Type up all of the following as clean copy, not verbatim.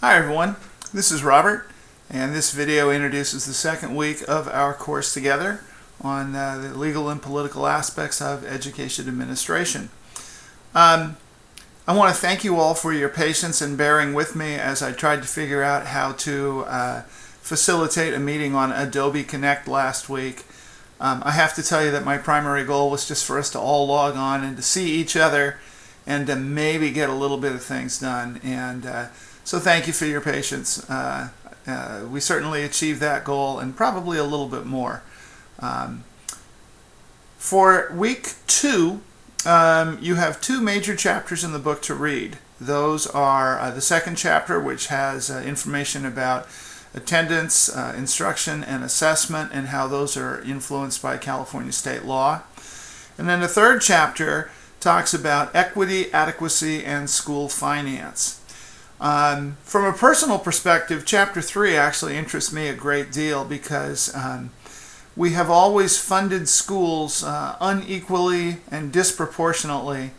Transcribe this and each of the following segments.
Hi everyone, this is Robert, and this video introduces the second week of our course together on the legal and political aspects of education administration. I want to thank you all for your patience and bearing with me as I tried to figure out how to facilitate a meeting on Adobe Connect last week. I have to tell you that my primary goal was just for us to all log on and to see each other and to maybe get a little bit of things done. And so thank you for your patience. We certainly achieved that goal and probably a little bit more. For week 2, you have 2 major chapters in the book to read. Those are the second chapter, which has information about attendance, instruction, and assessment, and how those are influenced by California state law. And then the third chapter talks about equity, adequacy, and school finance. From a personal perspective, Chapter 3 actually interests me a great deal because we have always funded schools unequally and disproportionately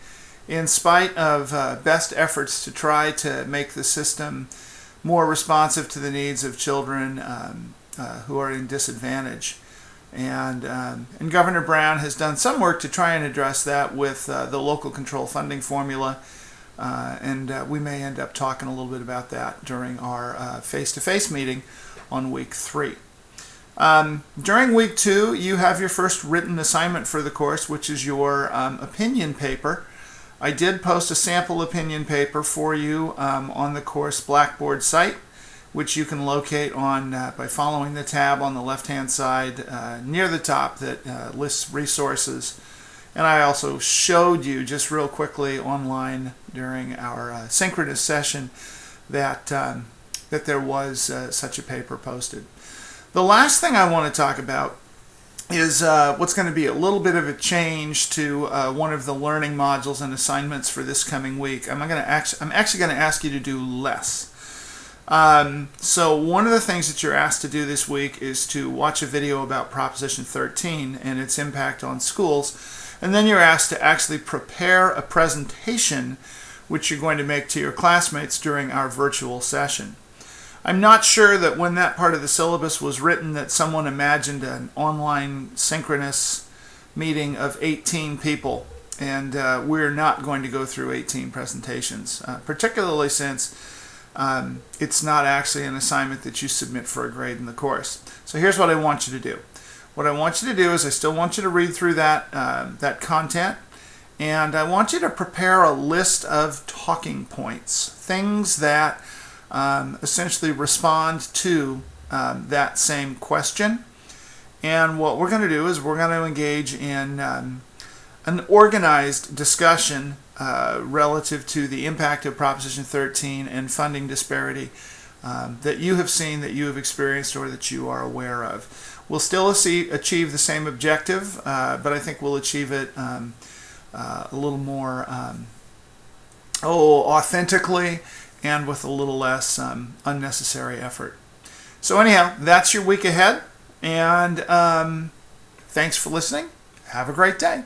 in spite of best efforts to try to make the system more responsive to the needs of children who are in disadvantage. And Governor Brown has done some work to try and address that with the local control funding formula. And we may end up talking a little bit about that during our face-to-face meeting on week 3. During week 2, you have your first written assignment for the course, which is your opinion paper. I did post a sample opinion paper for you on the course Blackboard site, which you can locate on by following the tab on the left-hand side near the top that lists resources. And I also showed you just real quickly online during our synchronous session that there was such a paper posted. The last thing I want to talk about is what's going to be a little bit of a change to one of the learning modules and assignments for this coming week. I'm actually going to ask you to do less. So one of the things that you're asked to do this week is to watch a video about Proposition 13 and its impact on schools. And then you're asked to actually prepare a presentation which you're going to make to your classmates during our virtual session. I'm not sure that when that part of the syllabus was written that someone imagined an online synchronous meeting of 18 people, and we're not going to go through 18 presentations, particularly since it's not actually an assignment that you submit for a grade in the course. So here's what I want you to do. What I want you to do is I still want you to read through that content, and I want you to prepare a list of talking points, things that essentially respond to that same question. And what we're going to do is we're going to engage in an organized discussion relative to the impact of Proposition 13 and funding disparity that you have seen, that you have experienced, or that you are aware of. We'll still achieve the same objective, but I think we'll achieve it a little more authentically and with a little less unnecessary effort. So anyhow, that's your week ahead, and thanks for listening. Have a great day.